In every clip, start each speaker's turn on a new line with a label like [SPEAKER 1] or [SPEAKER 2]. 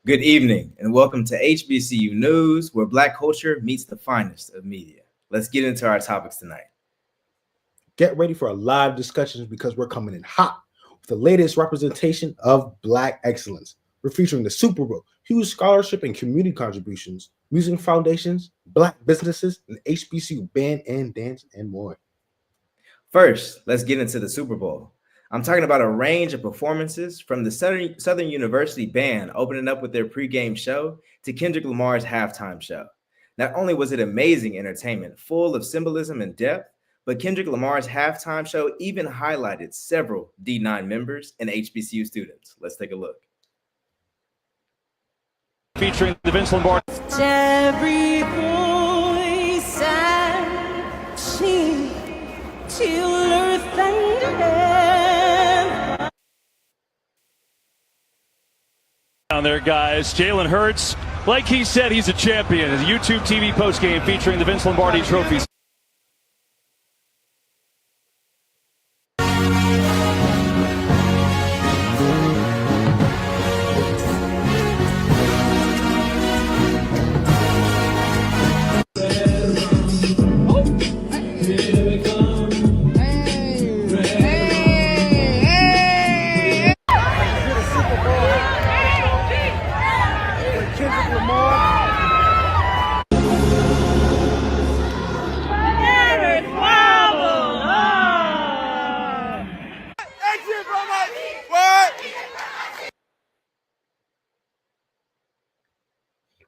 [SPEAKER 1] Good evening, and welcome to HBCU News, where Black culture meets the finest of media. Let's get into our topics tonight.
[SPEAKER 2] Get ready for a live discussions because we're coming in hot with the latest representation of Black excellence. We're featuring the Super Bowl, huge scholarship and community contributions, music foundations, Black businesses, and HBCU band and dance, and more.
[SPEAKER 1] First, let's get into the Super Bowl. I'm talking about a range of performances from the Southern University Band opening up with their pregame show to Kendrick Lamar's halftime show. Not only was it amazing entertainment full of symbolism and depth, but Kendrick Lamar's halftime show even highlighted several D9 members and HBCU students. Let's take a look.
[SPEAKER 3] Featuring the Vince Lombardi.
[SPEAKER 4] Every voice and sing till earth and heaven.
[SPEAKER 3] Down there, guys. Jalen Hurts, like he said, he's a champion. His YouTube TV postgame featuring the Vince Lombardi trophies.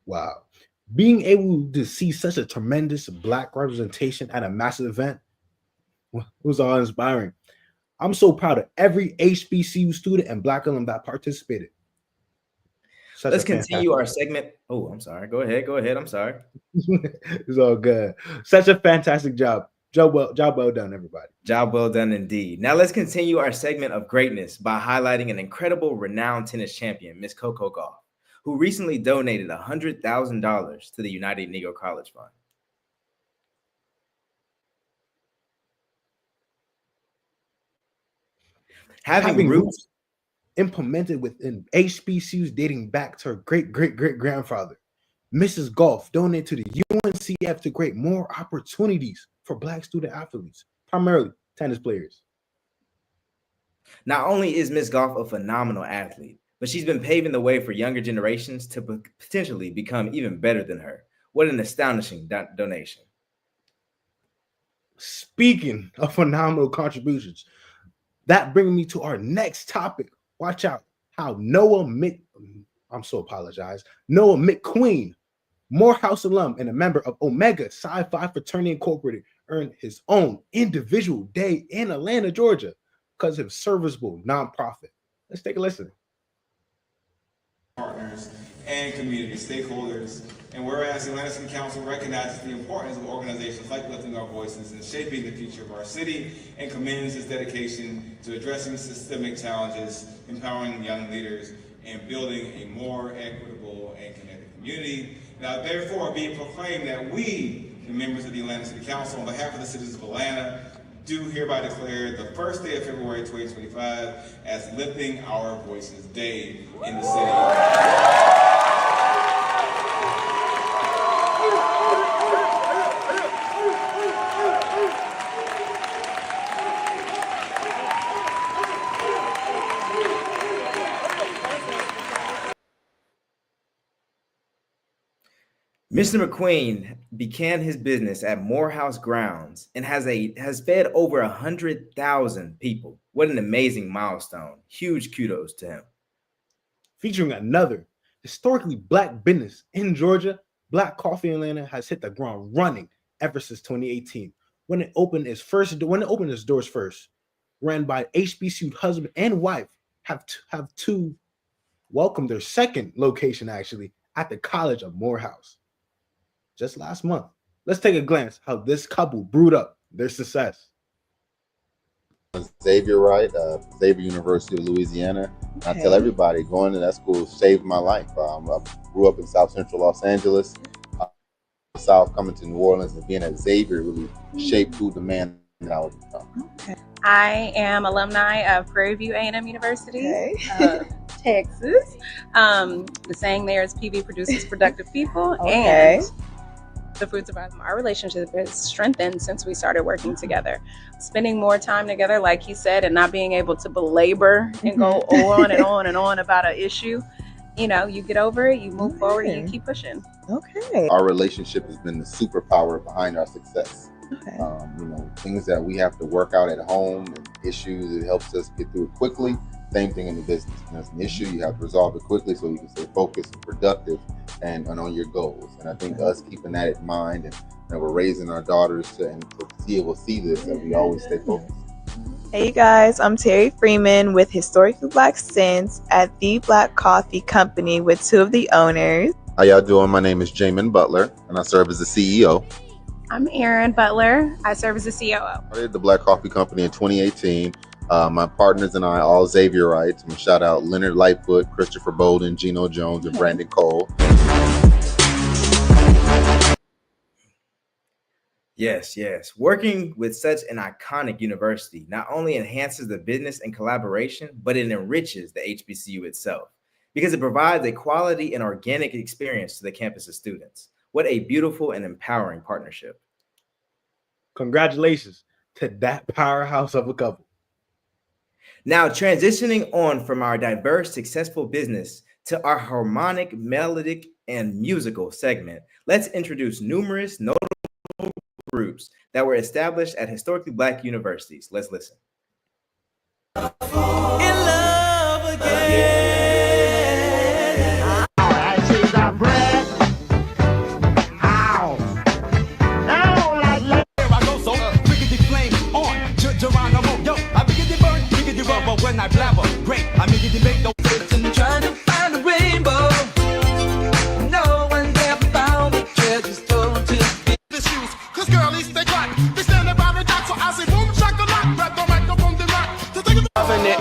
[SPEAKER 2] Wow. Being able to see such a tremendous Black representation at a massive event was all inspiring. I'm so proud of every HBCU student and Black alum that participated.
[SPEAKER 1] Let's continue our segment. Oh, I'm sorry. Go ahead. I'm sorry.
[SPEAKER 2] It's all good. Such a fantastic job. Job well done, everybody.
[SPEAKER 1] Job well done indeed. Now let's continue our segment of greatness by highlighting an incredible renowned tennis champion, Miss Coco Gauff, who recently donated $100,000 to the United Negro College Fund. Having roots
[SPEAKER 2] implemented within HBCUs dating back to her great-great-great-grandfather, Mrs. Gauff donated to the UNCF to create more opportunities for Black student athletes, primarily tennis players.
[SPEAKER 1] Not only is Ms. Gauff a phenomenal athlete, but she's been paving the way for younger generations to potentially become even better than her. What an astonishing donation.
[SPEAKER 2] Speaking of phenomenal contributions, that brings me to our next topic. Watch out how Noah McQueen, Morehouse alum and a member of Omega Psi Phi Fraternity Incorporated, earned his own individual day in Atlanta, Georgia, because of his serviceable nonprofit. Let's take a listen.
[SPEAKER 5] Partners and community stakeholders, and whereas the Atlanta City Council recognizes the importance of organizations like Lifting Our Voices in shaping the future of our city and commends its dedication to addressing systemic challenges, empowering young leaders, and building a more equitable and connected community. Now, therefore, be it proclaimed that we, the members of the Atlanta City Council, on behalf of the citizens of Atlanta, do hereby declare the first day of February 2025 as Lifting Our Voices Day in the city.
[SPEAKER 1] Mr. McQueen began his business at Morehouse grounds and has fed over 100,000 people. What an amazing milestone. Huge kudos to him.
[SPEAKER 2] Featuring another historically Black business in Georgia, Black Coffee in Atlanta has hit the ground running ever since 2018 when it opened its doors first. Ran by HBCU husband and wife, have to welcome their second location actually at the College of Morehouse just last month. Let's take a glance how this couple brewed up their success.
[SPEAKER 6] Xavier Wright, Xavier University of Louisiana. Okay. I tell everybody going to that school saved my life. I grew up in South Central Los Angeles, South coming to New Orleans, and being at Xavier really shaped who the man that I would become.
[SPEAKER 7] Okay. I am alumni of Prairie View A&M University. Okay. Texas. The saying there is PV produces productive people.
[SPEAKER 8] Okay.
[SPEAKER 7] And the fruits of our relationship has strengthened since we started working together. Spending more time together, like he said, and not being able to belabor and go on and on and on about an issue. You know, you get over it, you move forward, and you keep pushing.
[SPEAKER 8] Okay.
[SPEAKER 6] Our relationship has been the superpower behind our success.
[SPEAKER 8] Okay.
[SPEAKER 6] Things that we have to work out at home and issues, it helps us get through it quickly. Same thing in the business. When there's an issue, you have to resolve it quickly so you can stay focused and productive and on your goals. And I think us keeping that in mind, and we're raising our daughters to be able to see this, that we always stay focused.
[SPEAKER 8] Hey you guys, I'm Terry Freeman with Historically Black Sense at The Black Coffee Company with two of the owners.
[SPEAKER 6] How y'all doing? My name is Jamin Butler, and I serve as the CEO.
[SPEAKER 7] I'm Erin Butler. I serve as the COO.
[SPEAKER 6] I started the Black Coffee Company in 2018. My partners and I, all Xavierites. I'm gonna shout out Leonard Lightfoot, Christopher Bolden, Gino Jones, and Brandon Cole.
[SPEAKER 1] Yes. Working with such an iconic university not only enhances the business and collaboration, but it enriches the HBCU itself because it provides a quality and organic experience to the campus's students. What a beautiful and empowering partnership.
[SPEAKER 2] Congratulations to that powerhouse of a couple.
[SPEAKER 1] Now, transitioning on from our diverse, successful business to our harmonic, melodic, and musical segment, let's introduce numerous notable groups that were established at historically Black universities. Let's listen.
[SPEAKER 4] In love again. I chase our bread. Ow. I go so the flame on Geronimo. Yo, I begin to burn, begin to rubber when I blabber. Great, I begin to make no sense in trying to find a rainbow. No one's ever found the treasure stolen to the shoes. Cause girlies, they crack. They stand about the dock, so I say boom, shakalaka. Grab the microphone, they rock. To take it. Loving it.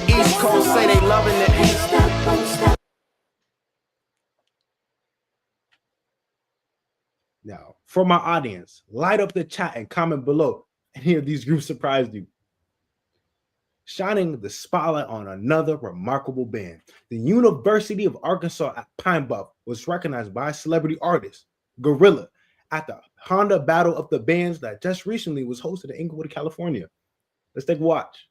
[SPEAKER 4] East Coast say they loving it.
[SPEAKER 2] Now, for my audience, light up the chat and comment below. Any of these groups surprised you? Shining the spotlight on another remarkable band. The University of Arkansas at Pine Bluff was recognized by celebrity artist Gorilla at the Honda Battle of the Bands that just recently was hosted in Inglewood, California. Let's take a watch.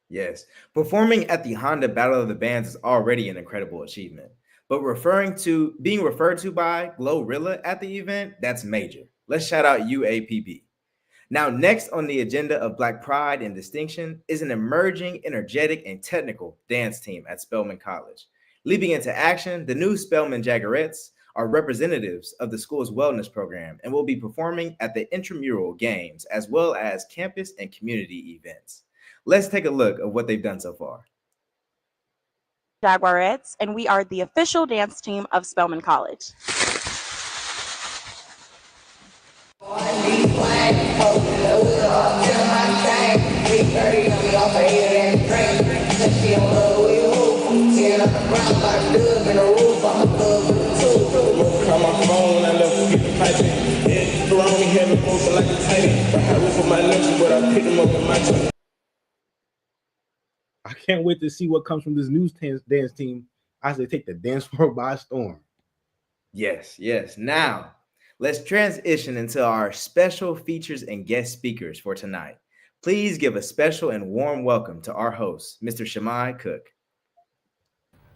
[SPEAKER 1] Yes, performing at the Honda Battle of the Bands is already an incredible achievement, but being referred to by Glorilla at the event, that's major. Let's shout out UAPB. Now, next on the agenda of Black Pride and Distinction is an emerging, energetic, and technical dance team at Spelman College. Leaping into action, the new Spelman Jaguarettes are representatives of the school's wellness program and will be performing at the intramural games as well as campus and community events. Let's take a look at what they've done so far.
[SPEAKER 9] Jaguarettes, and we are the official dance team of Spelman College.
[SPEAKER 2] I can't wait to see what comes from this new dance team as they take the dance floor by storm.
[SPEAKER 1] Yes. Now, let's transition into our special features and guest speakers for tonight. Please give a special and warm welcome to our host, Mr. Shamai Cook.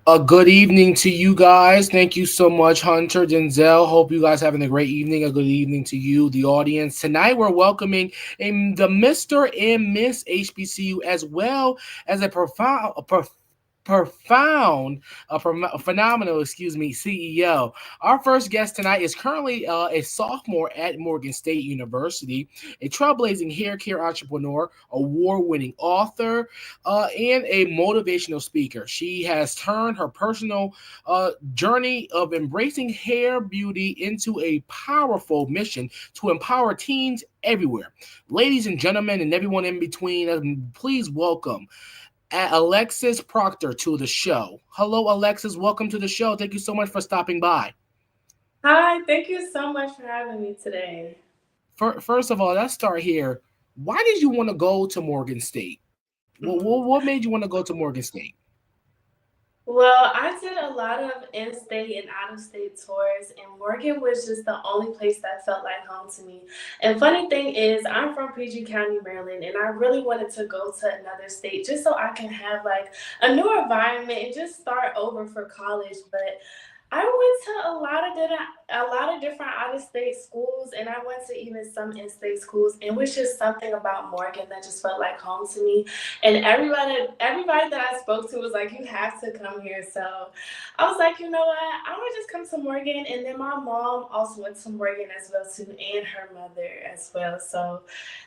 [SPEAKER 10] A good evening to you guys. Thank you so much, Hunter, Denzel. Hope you guys having a great evening. A good evening to you, the audience. Tonight we're welcoming the Mr. and Miss HBCU as well as a phenomenal CEO. Our first guest tonight is currently a sophomore at Morgan State University, a trailblazing hair care entrepreneur, award-winning author, and a motivational speaker. She has turned her personal journey of embracing hair beauty into a powerful mission to empower teens everywhere. Ladies and gentlemen, and everyone in between, please welcome Alexis Proctor to the show. Hello, Alexis. Welcome to the show. Thank you so much for stopping by.
[SPEAKER 11] Hi, thank you so much for having me today.
[SPEAKER 10] First of all, let's start here. Why did you want to go to Morgan State? What made you want to go to Morgan State?
[SPEAKER 11] Well, I did a lot of in-state and out-of-state tours, and Morgan was just the only place that felt like home to me. And funny thing is, I'm from PG County, Maryland, and I really wanted to go to another state just so I can have like a new environment and just start over for college. But I went to a lot of different out of state schools, and I went to even some in state schools. And it was just something about Morgan that just felt like home to me. And everybody that I spoke to was like, "You have to come here." So I was like, you know what? I would just come to Morgan. And then my mom also went to Morgan as well too, and her mother as well. So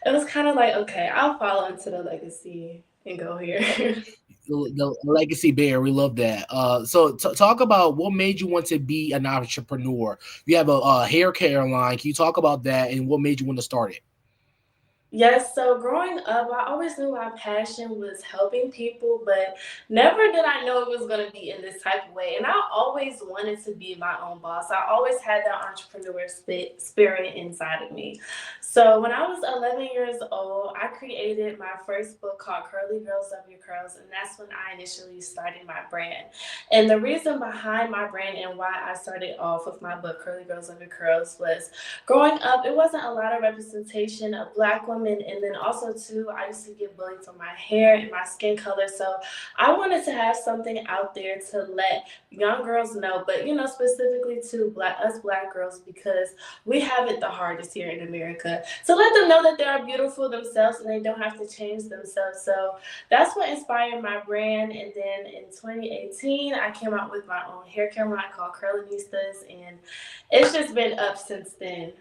[SPEAKER 11] it was kind of like, okay, I'll follow into the legacy and go here.
[SPEAKER 10] The legacy bear, we love that. So talk about what made you want to be an entrepreneur. You have a hair care line. Can you talk about that and what made you want to start it?
[SPEAKER 11] Yes, so growing up, I always knew my passion was helping people, but never did I know it was going to be in this type of way. And I always wanted to be my own boss. I always had that entrepreneur spirit inside of me. So when I was 11 years old, I created my first book called Curly Girls Love Your Curls, and that's when I initially started my brand. And the reason behind my brand and why I started off with my book, Curly Girls Love Your Curls, was growing up, it wasn't a lot of representation of Black women. And then also, too, I used to get bullied for my hair and my skin color. So I wanted to have something out there to let young girls know, but, specifically to us Black girls, because we have it the hardest here in America, to let them know that they are beautiful themselves and they don't have to change themselves. So that's what inspired my brand. And then in 2018, I came out with my own hair care line called Curlinistas, and it's just been up since then.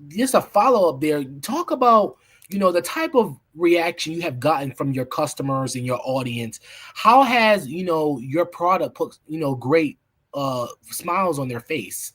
[SPEAKER 10] Just a follow up there. Talk about the type of reaction you have gotten from your customers and your audience. How has your product put great smiles on their face?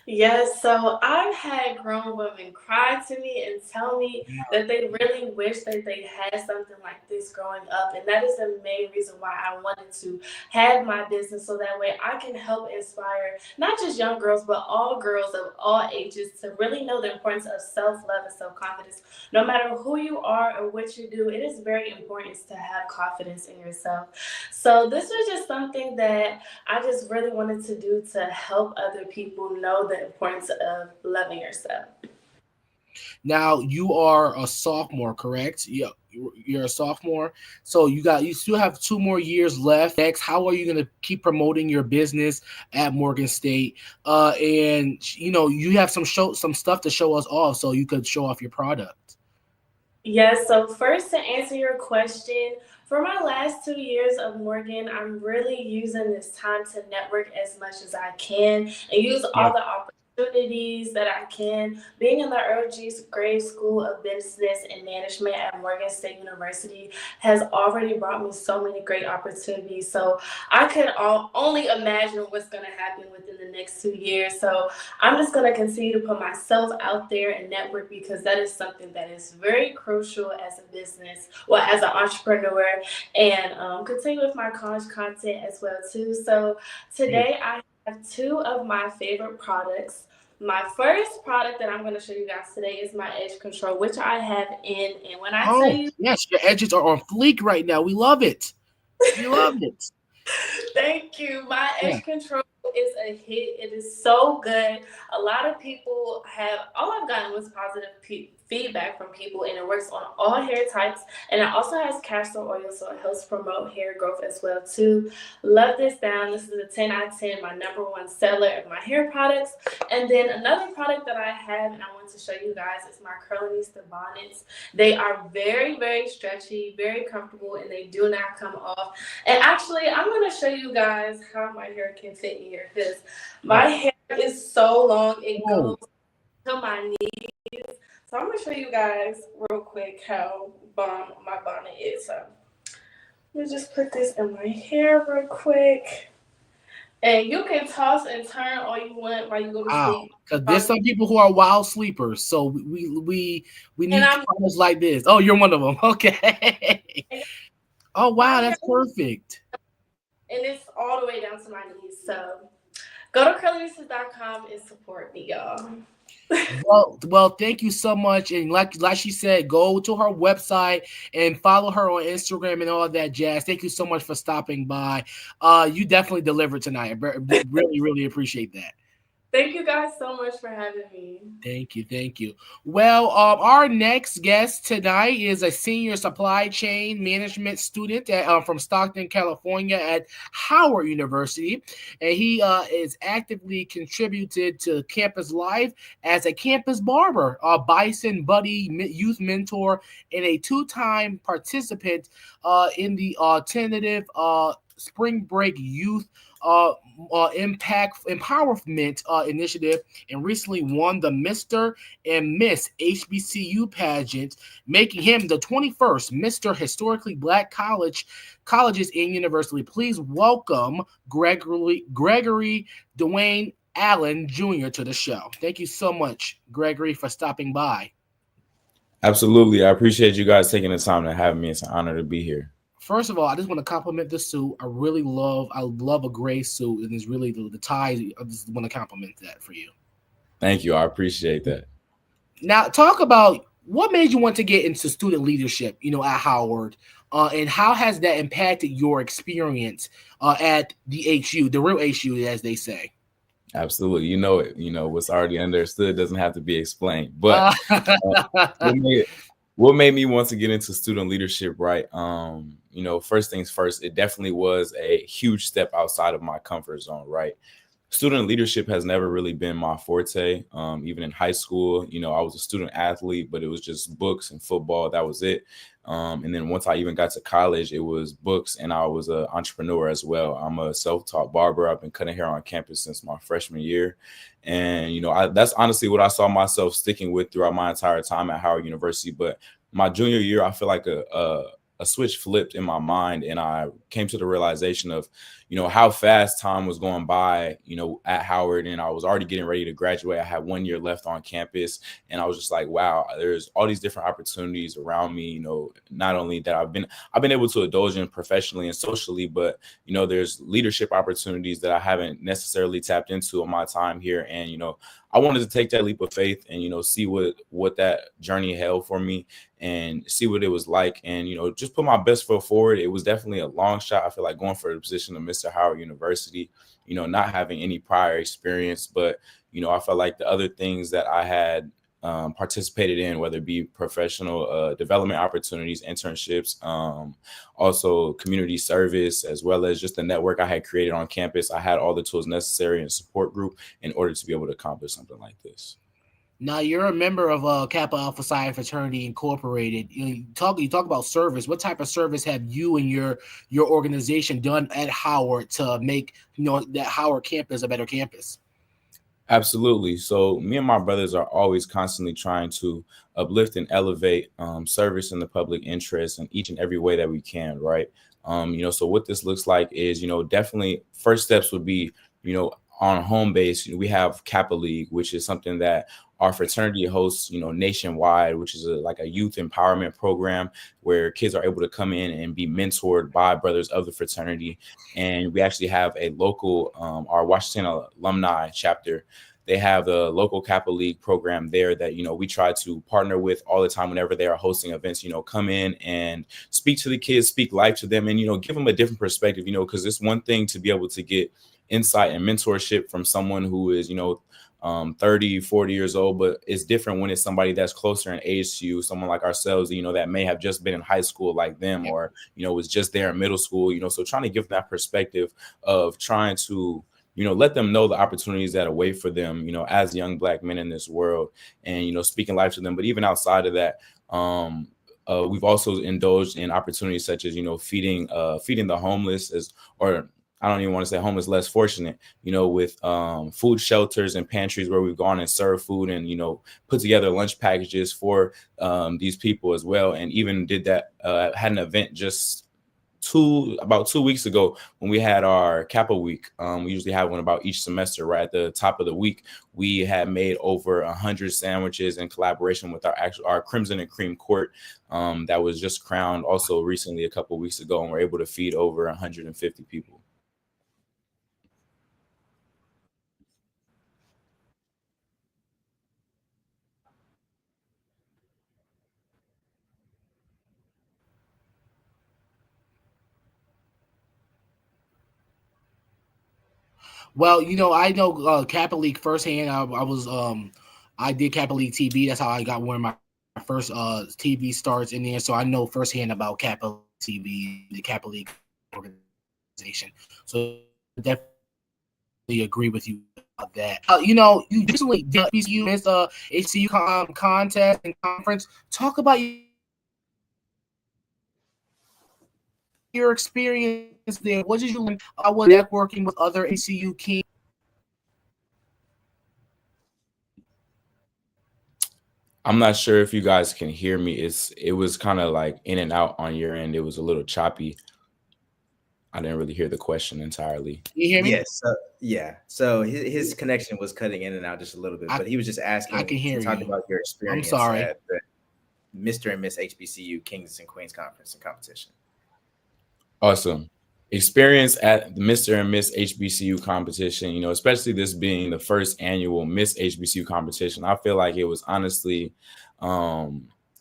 [SPEAKER 11] Yes, so I've had grown women cry to me and tell me that they really wish that they had something like this growing up. And that is the main reason why I wanted to have my business, so that way I can help inspire not just young girls, but all girls of all ages to really know the importance of self-love and self-confidence. No matter who you are or what you do, it is very important to have confidence in yourself. So this was just something that I just really wanted to do to help other people know the importance of loving yourself.
[SPEAKER 10] Now you are a sophomore, correct? Yeah, you're a sophomore. So you still have 2 more years left. Next, how are you going to keep promoting your business at Morgan State? And you have some stuff to show us off, so you could show off your product.
[SPEAKER 11] Yes, so first, to answer your question, for my last 2 years of Morgan, I'm really using this time to network as much as I can and use
[SPEAKER 10] Yeah.
[SPEAKER 11] all the opportunities that I can. Being in the early grade school of business and management at Morgan State University has already brought me so many great opportunities. So I could only imagine what's going to happen within the next 2 years. So I'm just going to continue to put myself out there and network, because that is something that is very crucial as a business, well, as an entrepreneur, and continue with my college content as well too. So today I have two of my favorite products. My first product that I'm going to show you guys today is my edge control, which I have in. And when I tell
[SPEAKER 10] Oh
[SPEAKER 11] you,
[SPEAKER 10] yes, your edges are on fleek right now. We love it. We love it.
[SPEAKER 11] thank you. My
[SPEAKER 10] Yeah.
[SPEAKER 11] edge control is a hit. It is so good. A lot of people all I've gotten was positive feedback from people, and it works on all hair types. And it also has castor oil, so it helps promote hair growth as well too. Love this down. This is a 10 out of 10, my number one seller of my hair products. And then another product that I have and I want to show you guys is my Curlinista bonnets. They are very, very stretchy, very comfortable, and they do not come off. And actually, I'm going to show you guys how my hair can fit in here, because my hair is so long, it goes to my knees. So I'm going to show you guys real quick how bomb my bonnet is. So let me just put this in my hair real quick. And you can toss and turn all you want while you go to sleep.
[SPEAKER 10] Because there's some people who are wild sleepers, so we need products like this. Oh, you're one of them. Okay. Oh wow, that's perfect.
[SPEAKER 11] and it's all the way down to my knees. So go to curlyreeses.com and support me, y'all.
[SPEAKER 10] Well, thank you so much. And like she said, go to her website and follow her on Instagram and all that jazz. Thank you so much for stopping by. You definitely delivered tonight. I really, really appreciate that.
[SPEAKER 11] Thank you guys so much for having me.
[SPEAKER 10] Thank you. Well, our next guest tonight is a senior supply chain management student from Stockton, California at Howard University, and he is actively contributed to campus life as a campus barber, a bison buddy, youth mentor, and a two-time participant in the alternative spring break youth empowerment initiative, and recently won the Mr. and Miss HBCU pageant, making him the 21st Mr. Historically Black colleges and university. Please welcome Gregory Dwayne Allen Jr. to the show. Thank you so much, Gregory, for stopping by.
[SPEAKER 12] Absolutely. I appreciate you guys taking the time to have me. It's an honor to be here.
[SPEAKER 10] First of all, I just want to compliment the suit. I love a gray suit, and it's really the ties. I just want to compliment that for you.
[SPEAKER 12] Thank you. I appreciate that.
[SPEAKER 10] Now, talk about what made you want to get into student leadership, at Howard, and how has that impacted your experience at the HU, the real HU, as they say?
[SPEAKER 12] Absolutely. What's already understood doesn't have to be explained. But what made me want to get into student leadership, right? First things first, it definitely was a huge step outside of my comfort zone, right? Student leadership has never really been my forte. Even in high school, I was a student athlete, but it was just books and football. That was it. And then once I even got to college, it was books, and I was an entrepreneur as well. I'm a self-taught barber. I've been cutting hair on campus since my freshman year. And, that's honestly what I saw myself sticking with throughout my entire time at Howard University. But my junior year, I feel like a switch flipped in my mind, and I came to the realization of, how fast time was going by, at Howard, and I was already getting ready to graduate. I had 1 year left on campus, and I was just like, wow, there's all these different opportunities around me. Not only that I've been able to indulge in professionally and socially, but, there's leadership opportunities that I haven't necessarily tapped into in my time here. And, I wanted to take that leap of faith and, see what that journey held for me and see what it was like, and, just put my best foot forward. It was definitely a long shot. I feel like going for the position of Mr. Howard University, not having any prior experience, but, I felt like the other things that I had participated in, whether it be professional development opportunities, internships, also community service, as well as just the network I had created on campus, I had all the tools necessary and support group in order to be able to accomplish something like this.
[SPEAKER 10] Now, you're a member of Kappa Alpha Psi Fraternity Incorporated. You talk about service. What type of service have you and your organization done at Howard to make that Howard campus a better campus?
[SPEAKER 12] Absolutely. So me and my brothers are always constantly trying to uplift and elevate service in the public interest in each and every way that we can, right? So what this looks like is, definitely first steps would be, on home base, we have Kappa League, which is something that our fraternity hosts, nationwide, which is like a youth empowerment program where kids are able to come in and be mentored by brothers of the fraternity. And we actually have a local, our Washington alumni chapter. They have the local Kappa League program there that, we try to partner with all the time whenever they are hosting events, come in and speak to the kids, speak life to them, and, give them a different perspective, because it's one thing to be able to get insight and mentorship from someone who is, 30, 40 years old, but it's different when it's somebody that's closer in age to you, someone like ourselves, that may have just been in high school like them, or, was just there in middle school, so trying to give that perspective of trying to, let them know the opportunities that await for them, as young Black men in this world, and, speaking life to them. But even outside of that, we've also indulged in opportunities such as, feeding the homeless, or I don't even want to say homeless, less fortunate, with food shelters and pantries where we've gone and served food and, put together lunch packages for these people as well. And even did that, had an event just about 2 weeks ago when we had our Kappa week. We usually have one about each semester. Right at the top of the week, we had made over 100 sandwiches in collaboration with our Crimson and Cream Court that was just crowned also recently a couple of weeks ago, and we're able to feed over 150 people.
[SPEAKER 10] Well, I know Capital League firsthand. I did Capital League TV. That's how I got one of my first TV starts in there. So I know firsthand about Capital TV, the Capital League organization. So I definitely agree with you about that. You recently did HBCU missed HCU contest and conference. Talk about your experience there. What did you learn? Was networking with other HCU kings?
[SPEAKER 12] I'm not sure if you guys can hear me. It was kind of like in and out on your end. It was a little choppy. I didn't really hear the question entirely.
[SPEAKER 10] You hear me?
[SPEAKER 1] Yes. So his connection was cutting in and out just a little bit, but he was just asking
[SPEAKER 10] I can hear
[SPEAKER 1] to talk
[SPEAKER 10] you.
[SPEAKER 1] about your experience
[SPEAKER 10] I'm sorry.
[SPEAKER 1] at the Mr. and Miss HBCU Kings and Queens Conference and competition.
[SPEAKER 12] Awesome. Experience at the Mr. and Miss HBCU competition, especially this being the first annual Miss HBCU competition. I feel like it was honestly,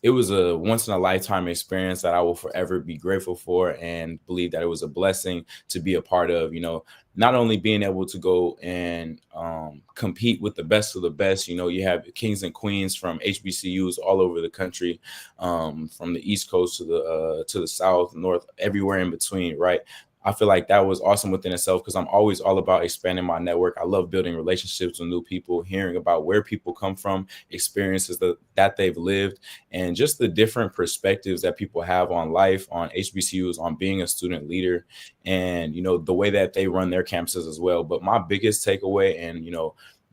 [SPEAKER 12] it was a once in a lifetime experience that I will forever be grateful for and believe that it was a blessing to be a part of, not only being able to go and compete with the best of the best. You have kings and queens from HBCUs all over the country, from the East Coast to the South, North, everywhere in between, right? I feel like that was awesome within itself because I'm always all about expanding my network. I love building relationships with new people, hearing about where people come from, experiences that they've lived, and just the different perspectives that people have on life, on HBCUs, on being a student leader, and, the way that they run their campuses as well. But my biggest takeaway and,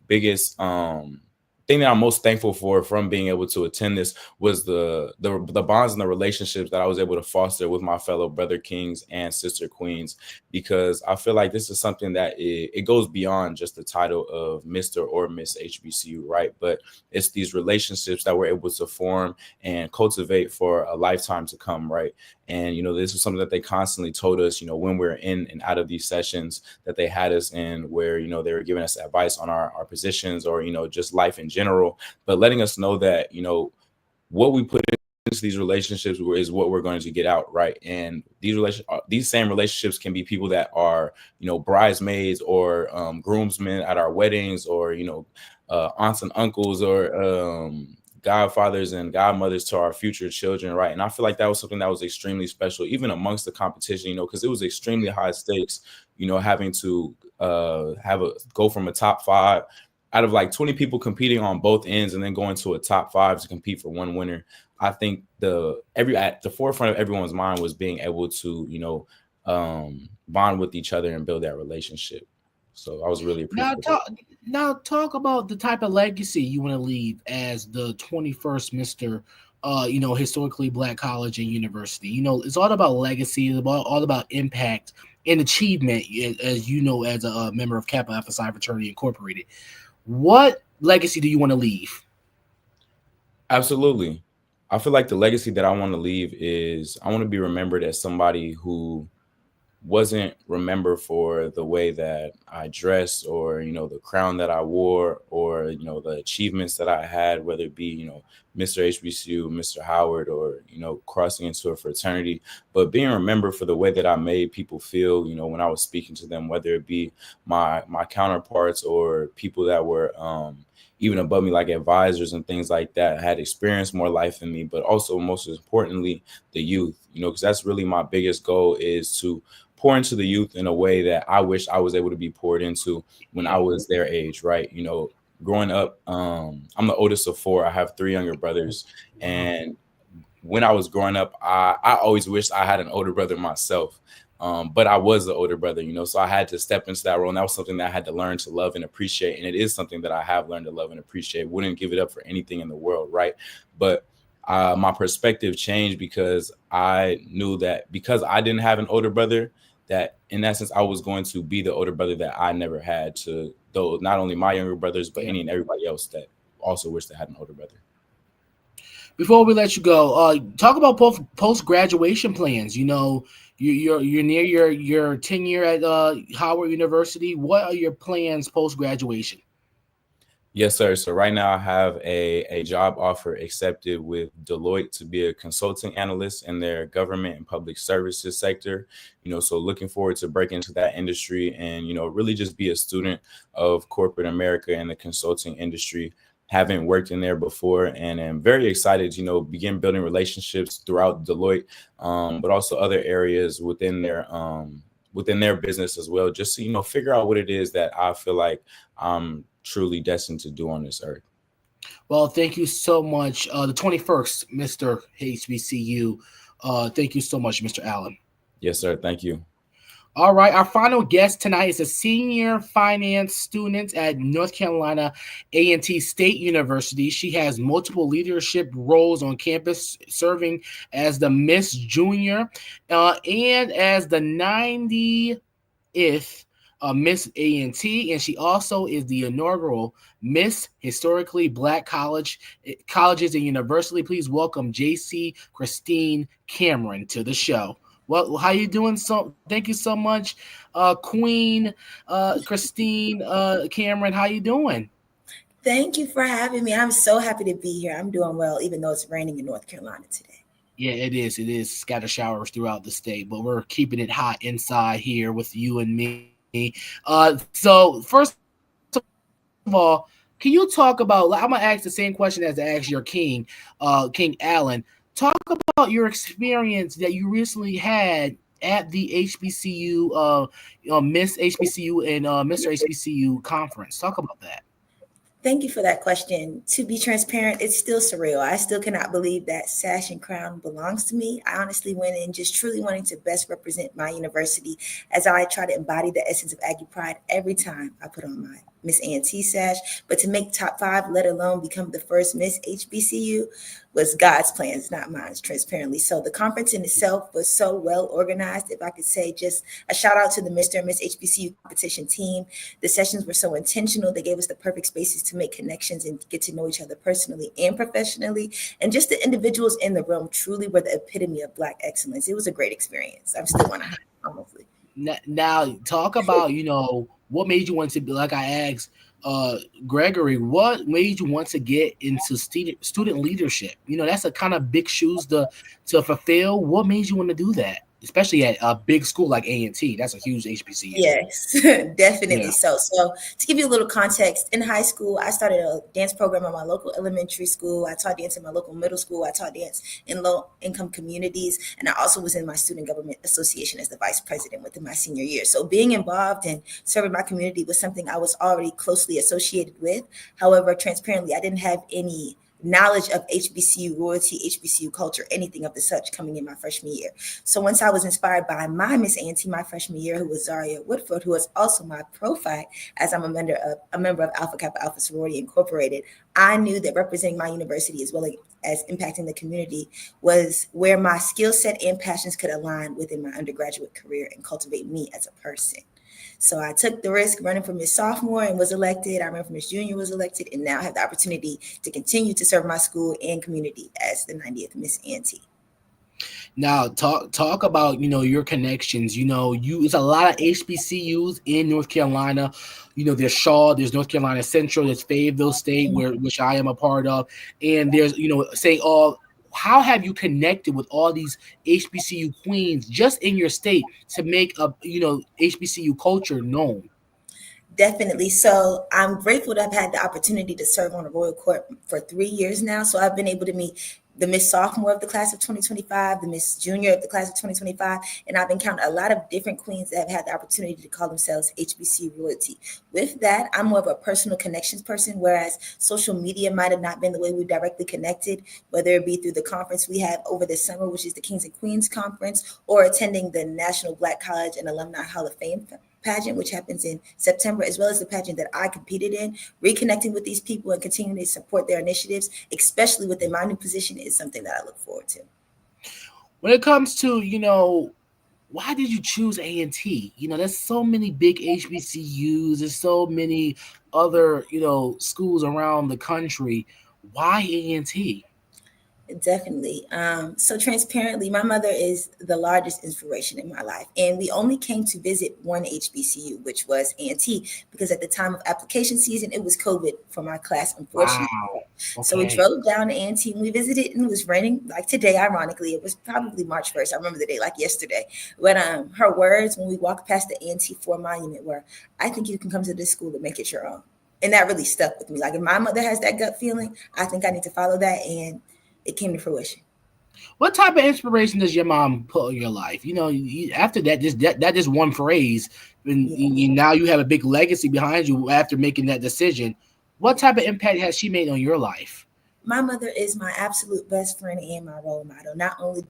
[SPEAKER 12] biggest thing that I'm most thankful for from being able to attend this was the bonds and the relationships that I was able to foster with my fellow brother kings and sister queens, because I feel like this is something that it goes beyond just the title of Mr. or Miss HBCU, right? But it's these relationships that we're able to form and cultivate for a lifetime to come, right? And, this is something that they constantly told us, when we're in and out of these sessions that they had us in, where, they were giving us advice on our positions or, just life in general, but letting us know that, what we put into these relationships is what we're going to get out, right? And these same relationships can be people that are, bridesmaids or groomsmen at our weddings, or, aunts and uncles, or godfathers and godmothers to our future children, right? And I feel like that was something that was extremely special, even amongst the competition, because it was extremely high stakes, having to go from a top 5 out of like 20 people competing on both ends and then going to a top 5 to compete for one winner. I think at the forefront of everyone's mind was being able to, bond with each other and build that relationship. So I was really appreciative.
[SPEAKER 10] Now talk about the type of legacy you want to leave as the 21st Mr. Historically Black college and university. It's all about legacy. It's all about impact and achievement, as as a member of Kappa Alpha Psi Fraternity Incorporated. What legacy do you want to leave?
[SPEAKER 12] Absolutely. I feel like the legacy that I want to leave is I want to be remembered as somebody who wasn't remembered for the way that I dressed, or, the crown that I wore, or, the achievements that I had, whether it be, Mr. HBCU, Mr. Howard, or, crossing into a fraternity, but being remembered for the way that I made people feel, when I was speaking to them, whether it be my counterparts or people that were, even above me, like advisors and things like that, had experienced more life than me, but also most importantly, the youth, because that's really my biggest goal, is to pour into the youth in a way that I wish I was able to be poured into when I was their age, right? Growing up, I'm the oldest of 4. I have 3 younger brothers. And when I was growing up, I always wished I had an older brother myself. But I was the older brother, so I had to step into that role. And that was something that I had to learn to love and appreciate. And it is something that I have learned to love and appreciate. Wouldn't give it up for anything in the world, right? But my perspective changed because I knew that because I didn't have an older brother, that in essence, I was going to be the older brother that I never had to those, not only my younger brothers, but any and everybody else that also wished they had an older brother.
[SPEAKER 10] Before we let you go, talk about post-graduation plans. You're near your tenure at Howard University. What are your plans post-graduation?
[SPEAKER 12] Yes, sir. So right now I have a job offer accepted with Deloitte to be a consulting analyst in their government and public services sector. So looking forward to break into that industry and, really just be a student of corporate America and the consulting industry. Haven't worked in there before and am very excited, begin building relationships throughout Deloitte, but also other areas within their business as well, just to, figure out what it is that I feel like I'm truly destined to do on this earth.
[SPEAKER 10] Well, thank you so much. The 21st, Mr. HBCU. Thank you so much, Mr. Allen.
[SPEAKER 12] Yes, sir. Thank you.
[SPEAKER 10] All right, our final guest tonight is a senior finance student at North Carolina A&T State University. She has multiple leadership roles on campus, serving as the Miss Junior and as the 90th Miss A&T, and she also is the inaugural Miss Historically Black Colleges and University. Please welcome JC Christine Cameron to the show. Well, how you doing? So, thank you so much, Queen Christine Cameron. How you doing?
[SPEAKER 13] Thank you for having me. I'm so happy to be here. I'm doing well, even though it's raining in North Carolina today.
[SPEAKER 10] Yeah, it is. It is scattered showers throughout the state, but we're keeping it hot inside here with you and me. So first of all, can you talk about? I'm gonna ask the same question as I asked your king, King Allen. Talk about your experience that you recently had at the HBCU, Miss HBCU and Mr. HBCU conference. Talk about that.
[SPEAKER 13] Thank you for that question. To be transparent, it's still surreal. I still cannot believe that sash and crown belongs to me. I honestly went in just truly wanting to best represent my university as I try to embody the essence of Aggie pride every time I put on my Miss A&T sash. But to make top 5, let alone become the first Miss HBCU, was God's plans, not mine, transparently. So the conference in itself was so well organized. If I could say just a shout out to the Mr. and Miss HBCU competition team. The sessions were so intentional. They gave us the perfect spaces to make connections and get to know each other personally and professionally. And just the individuals in the room truly were the epitome of Black excellence. It was a great experience. I'm still on a high, honestly.
[SPEAKER 10] Now, talk about, what made you want to be, like I asked Gregory, what made you want to get into student leadership? That's a kind of big shoes to fulfill. What made you want to do that, especially at a big school like A&T? That's a huge HBCU.
[SPEAKER 13] Yes, definitely. Yeah. So to give you a little context, in high school, I started a dance program at my local elementary school. I taught dance in my local middle school. I taught dance in low-income communities. And I also was in my student government association as the vice president within my senior year. So being involved and serving my community was something I was already closely associated with. However, transparently, I didn't have any knowledge of HBCU royalty, HBCU culture, anything of the such coming in my freshman year. So once I was inspired by my Miss A&T my freshman year, who was Zaria Woodford, who was also my profile, as I'm a member of Alpha Kappa Alpha Sorority Incorporated, I knew that representing my university as well as impacting the community was where my skill set and passions could align within my undergraduate career and cultivate me as a person. So I took the risk running for Miss Sophomore and was elected. I ran for Miss Junior, was elected, and now have the opportunity to continue to serve my school and community as the 90th Miss A&T.
[SPEAKER 10] Now talk about your connections. It's a lot of HBCUs in North Carolina. There's Shaw, there's North Carolina Central, there's Fayetteville State, which I am a part of, and there's say all. How have you connected with all these HBCU queens just in your state to make a HBCU culture known?
[SPEAKER 13] Definitely. So I'm grateful to have had the opportunity to serve on the Royal Court for 3 years now. So I've been able to meet the Miss Sophomore of the class of 2025, the Miss Junior of the class of 2025, and I've encountered a lot of different queens that have had the opportunity to call themselves HBCU royalty. With that, I'm more of a personal connections person, whereas social media might have not been the way we directly connected, whether it be through the conference we have over the summer, which is the Kings and Queens Conference, or attending the National Black College and Alumni Hall of Fame pageant, which happens in September, as well as the pageant that I competed in. Reconnecting with these people and continuing to support their initiatives, especially within my new position, is something that I look forward to.
[SPEAKER 10] When it comes to, why did you choose A&T? There's so many big HBCUs. There's so many other, schools around the country. Why A&T?
[SPEAKER 13] Definitely. So transparently, my mother is the largest inspiration in my life. And we only came to visit one HBCU, which was A&T, because at the time of application season, it was COVID for my class, unfortunately.
[SPEAKER 10] Wow.
[SPEAKER 13] So we
[SPEAKER 10] Okay.
[SPEAKER 13] drove down to A&T and we visited, and it was raining like today, ironically. It was probably March 1st. I remember the day like yesterday. But her words when we walked past the A&T 4 monument were, I think you can come to this school and make it your own. And that really stuck with me. Like if my mother has that gut feeling, I think I need to follow that. And it came to fruition.
[SPEAKER 10] What type of inspiration does your mom put in your life? After that, just one phrase, and now you have a big legacy behind you after making that decision. What type of impact has she made on your life?
[SPEAKER 13] My mother is my absolute best friend and my role model. Not only do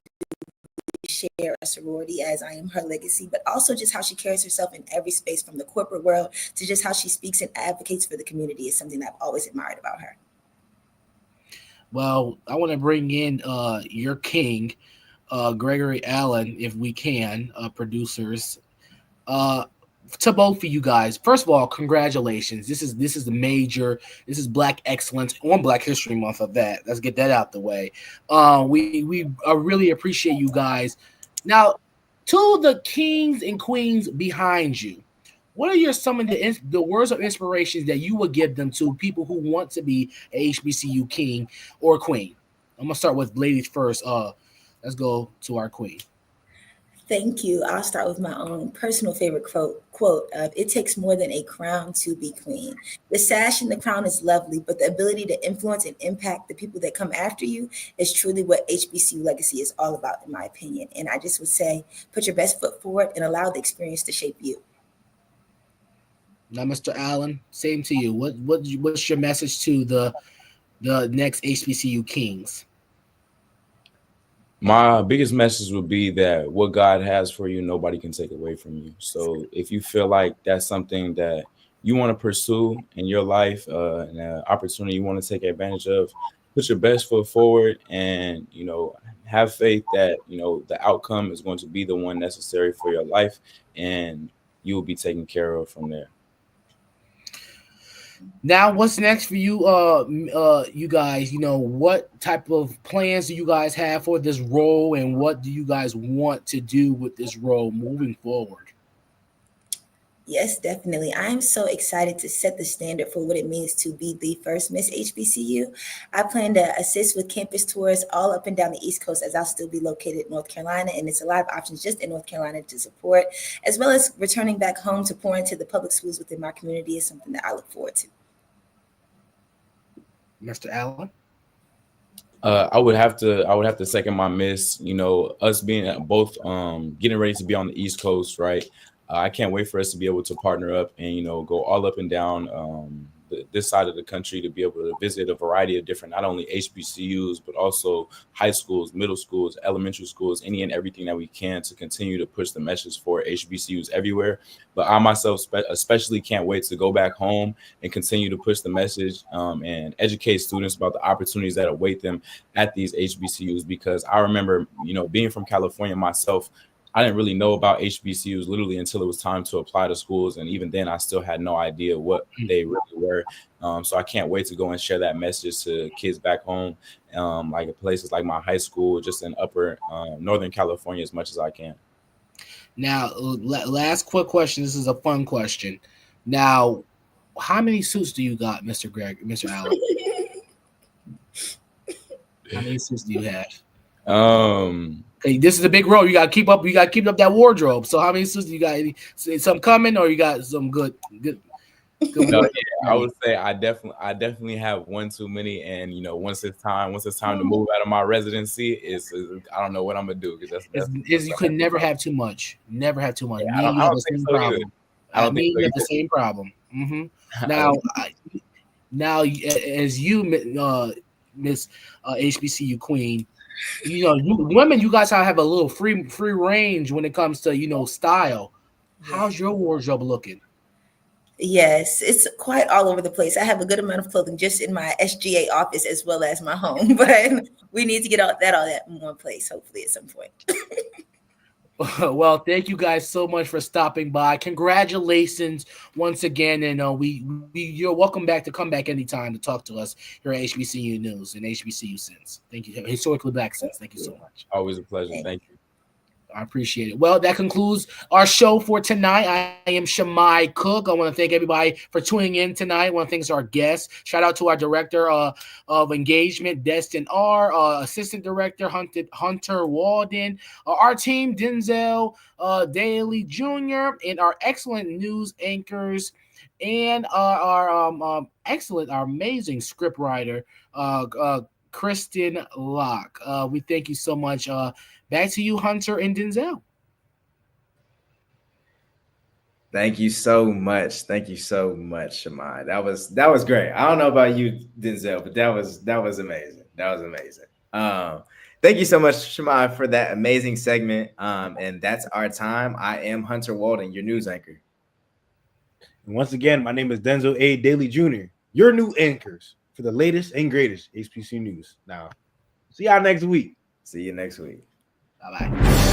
[SPEAKER 13] we share a sorority as I am her legacy, but also just how she carries herself in every space, from the corporate world to just how she speaks and advocates for the community, is something that I've always admired about her.
[SPEAKER 10] Well, I want to bring in your king, Gregory Allen, if we can, producers. To both of you guys, first of all, congratulations. This is Black excellence on Black History Month of that. Let's get that out the way. We really appreciate you guys. Now, to the kings and queens behind you, what are some of the words of inspirations that you would give them to people who want to be a HBCU king or queen? I'm gonna start with ladies first. Let's go to our queen.
[SPEAKER 13] Thank you. I'll start with my own personal favorite quote of, it takes more than a crown to be queen. The sash and the crown is lovely, but the ability to influence and impact the people that come after you is truly what HBCU legacy is all about, in my opinion. And I just would say, put your best foot forward and allow the experience to shape you.
[SPEAKER 10] Now, Mr. Allen, same to you. What's your message to the next HBCU kings?
[SPEAKER 12] My biggest message would be that what God has for you, nobody can take away from you. So if you feel like that's something that you want to pursue in your life, and an opportunity you want to take advantage of, put your best foot forward, and have faith that the outcome is going to be the one necessary for your life, and you will be taken care of from there.
[SPEAKER 10] Now, what's next for you, you guys? What type of plans do you guys have for this role, and what do you guys want to do with this role moving forward?
[SPEAKER 13] Yes, definitely. I'm so excited to set the standard for what it means to be the first Miss HBCU. I plan to assist with campus tours all up and down the East Coast, as I'll still be located in North Carolina, and it's a lot of options just in North Carolina to support, as well as returning back home to pour into the public schools within my community is something that I look forward to.
[SPEAKER 10] Mr. Allen?
[SPEAKER 12] I would have to second my miss. Us being both getting ready to be on the East Coast, right? I can't wait for us to be able to partner up and go all up and down this side of the country, to be able to visit a variety of different, not only HBCUs, but also high schools, middle schools, elementary schools, any and everything that we can to continue to push the message for HBCUs everywhere. But I myself especially can't wait to go back home and continue to push the message and educate students about the opportunities that await them at these HBCUs, because I remember, being from California myself, I didn't really know about HBCUs literally until it was time to apply to schools. And even then, I still had no idea what they really were. So I can't wait to go and share that message to kids back home, like places like my high school, just in upper Northern California, as much as I can.
[SPEAKER 10] Now, last quick question. This is a fun question. Now, how many suits do you got, Mr. Allen? How many suits do you have? Hey, this is a big role. You gotta keep up. You gotta keep up that wardrobe. So, how many suits do you got? Some coming, or you got some good?
[SPEAKER 12] No, yeah, I would say I definitely have one too many. And once it's time to move out of my residency, I don't know what I'm gonna do, because
[SPEAKER 10] you could never have too much. Never have too much.
[SPEAKER 12] Yeah, I don't think so either. I don't think
[SPEAKER 10] you have the same problem. Mm-hmm. Now, as you, Miss HBCU Queen, women, you guys have a little free range when it comes to style. How's your wardrobe looking?
[SPEAKER 13] Yes, it's quite all over the place. I have a good amount of clothing just in my SGA office as well as my home, but we need to get all that in one place, hopefully at some point.
[SPEAKER 10] Well, thank you guys so much for stopping by. Congratulations once again, and you're welcome back to come back anytime to talk to us here at HBCU News and HBCU Sense. Thank you, Historically Black Sense. Thank you so much.
[SPEAKER 12] Always a pleasure. Thank you.
[SPEAKER 10] I appreciate it. Well, that concludes our show for tonight. I am Shamai Cook. I want to thank everybody for tuning in tonight. I want to thank our guests. Shout out to our director of engagement, Destin R., assistant director, Hunter Walden, our team, Denzel Daly Jr., and our excellent news anchors, and our amazing script writer, Kristen Locke. We thank you so much. Back to you, Hunter and Denzel.
[SPEAKER 1] Thank you so much. Thank you so much, Shamai. That was great. I don't know about you, Denzel, but that was amazing. That was amazing. Thank you so much, Shamai, for that amazing segment. And that's our time. I am Hunter Walden, your news anchor.
[SPEAKER 2] And once again, my name is Denzel A. Daly Jr., your new anchors for the latest and greatest HBCU news. Now, see y'all next week.
[SPEAKER 1] See you next week.
[SPEAKER 10] Bye-bye.